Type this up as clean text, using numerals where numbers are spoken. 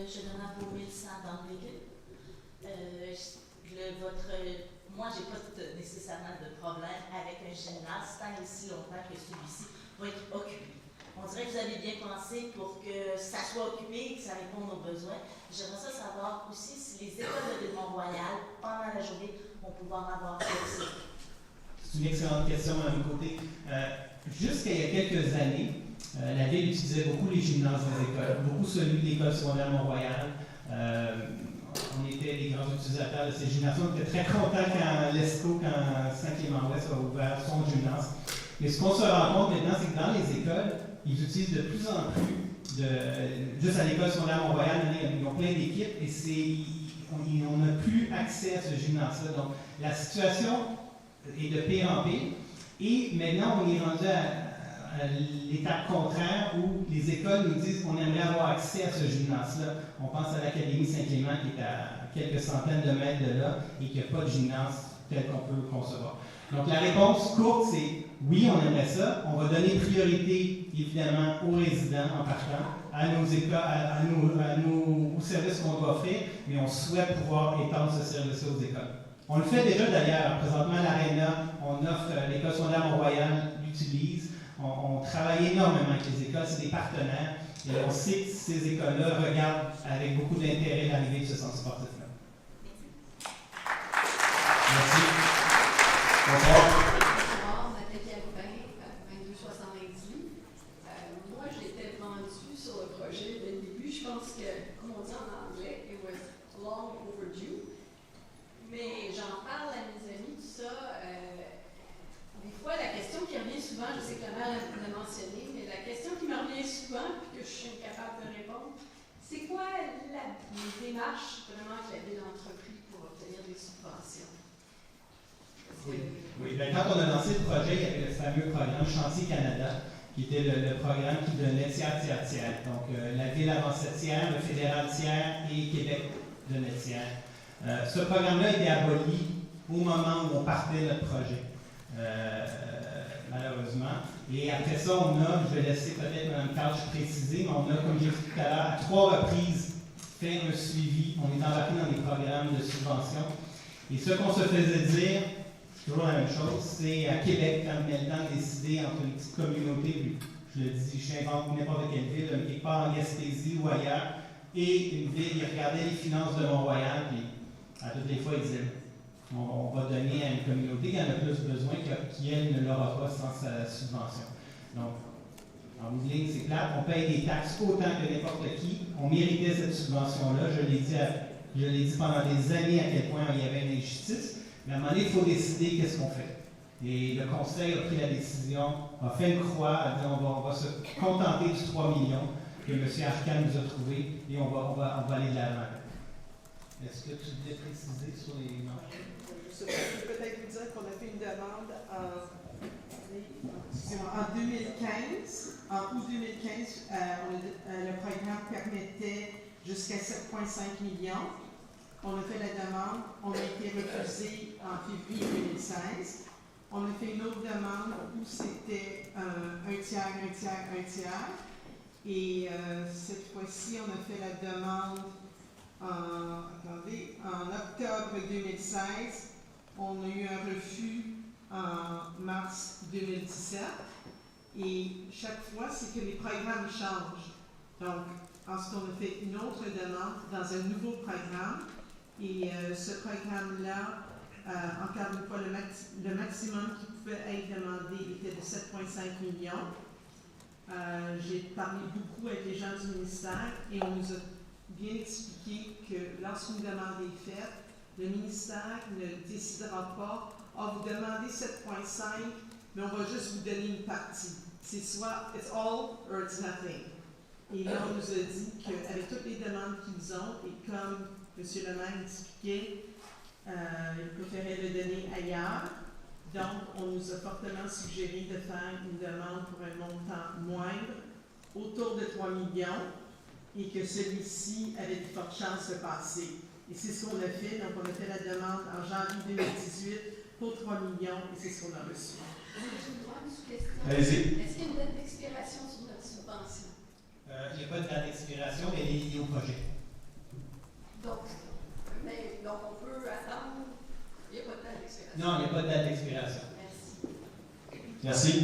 je donne à vos 1100 dans le véhicule. Moi, je n'ai pas nécessairement de problème avec un gymnase tant et si longtemps que celui-ci va être occupé. On dirait que vous avez bien pensé pour que ça soit occupé, que ça réponde aux besoins. J'aimerais ça savoir aussi si les écoles de l'île Mont-Royal, pendant la journée, vont pouvoir avoir accès. C'est une excellente question, Mme Côté. Jusqu'à il y a quelques années, la Ville utilisait beaucoup les gymnases des écoles, beaucoup celui de l'école secondaire Mont-Royal. On était les grands utilisateurs de ces gymnases. On était très contents quand l'ESCO, quand Saint-Clément-Ouest a ouvert son gymnase. Mais ce qu'on se rend compte maintenant, c'est que dans les écoles, ils utilisent de plus en plus, juste à l'école secondaire Mont-Royal, ils ont plein d'équipes et on n'a plus accès à ce gymnase-là. Donc, la situation est de pire en pire. Et maintenant, on est rendu à l'étape contraire où les écoles nous disent qu'on aimerait avoir accès à ce gymnase-là. On pense à l'Académie Saint-Clément qui est à quelques centaines de mètres de là et qui n'a pas de gymnase tel qu'on peut le concevoir. Donc la réponse courte, c'est oui, on aimerait ça. On va donner priorité, évidemment, aux résidents en partant, à nos écoles, aux services qu'on doit offrir, mais on souhaite pouvoir étendre ce service-là aux écoles. On le fait déjà d'ailleurs. Présentement, à l'Arena, on offre, l'école secondaire Mont-Royal l'utilise. On travaille énormément avec les écoles, c'est des partenaires. Et on sait que ces écoles-là regardent avec beaucoup d'intérêt l'arrivée de ce centre sportif-là. Merci. Bonsoir. Bonsoir, Nathalie Albin, 2270. Moi, j'étais vendue sur le projet dès le début. Je pense que, comme on dit en anglais, it was long overdue. Mais j'en parle à mes amis, tout ça. Des fois, la question qui revient souvent, je sais que la mère l'a mentionné, mais la question qui me revient souvent, puis que je suis incapable de répondre, c'est quoi les démarches vraiment que la Ville a entrepris pour obtenir des subventions? Oui. Quand on a lancé le projet, il y avait le fameux programme Chantier Canada, qui était le programme qui donnait tiers. Donc, la Ville avançait tiers, le fédéral tiers et Québec donnait tiers. Ce programme-là a été aboli au moment où on partait notre projet. Malheureusement. Et après ça, je vais laisser peut-être Mme Couch préciser, mais on a, comme j'ai dit tout à l'heure, à 3 reprises fait un suivi. On est embarqué dans des programmes de subvention. Et ce qu'on se faisait dire, c'est toujours la même chose, c'est à Québec, quand on a le temps de décider entre une petite communauté, je le dis, j'invente n'importe quelle ville, mais quelque part en Gaspésie ou ailleurs, et une ville, ils regardaient les finances de Mont-Royal, puis à toutes les fois, ils disaient on va donner à une communauté qui en a plus besoin, qui elle ne l'aura pas sans sa subvention. Donc, en bout de ligne, c'est clair, on paye des taxes autant que n'importe qui. On méritait cette subvention-là. Je l'ai dit pendant des années à quel point il y avait une injustice. Mais à un moment donné, il faut décider qu'est-ce qu'on fait. Et le conseil a pris la décision, a fait une croix, a dit on va se contenter du 3 millions que M. Arcand nous a trouvé et on va aller de l'avant. Est-ce que tu voulais préciser sur les marges? Je peux peut-être vous dire qu'on a fait une demande en 2015. En août 2015, le programme permettait jusqu'à 7,5 millions. On a fait la demande, on a été refusé en février 2016. On a fait une autre demande où c'était un tiers. Et cette fois-ci, on a fait la demande en octobre 2016. On a eu un refus en mars 2017. Et chaque fois, c'est que les programmes changent. Donc, ensuite, on a fait une autre demande dans un nouveau programme. Et ce programme-là, encore une fois, le maximum qui pouvait être demandé était de 7,5 millions. J'ai parlé beaucoup avec les gens du ministère et on nous a bien expliqué que lorsqu'une demande est faite, le ministère ne décidera pas « Ah, vous demandez 7,5, mais on va juste vous donner une partie. » C'est soit « It's all or it's nothing. » Et là, on nous a dit qu'avec toutes les demandes qu'ils ont, et comme M. le maire expliquait, ils préféraient le donner ailleurs. Donc, on nous a fortement suggéré de faire une demande pour un montant moindre, autour de 3 millions, et que celui-ci avait de fortes chances de passer. Et c'est ce qu'on a fait. Donc, on a fait la demande en janvier 2018 pour 3 millions, et c'est ce qu'on a reçu. J'ai une grande question. Allez-y. Est-ce qu'il y a une date d'expiration sur notre subvention? Il n'y a pas de date d'expiration, mais elle est liée au projet. d'expiration. Non, il n'y a pas de date d'expiration. Merci. Merci.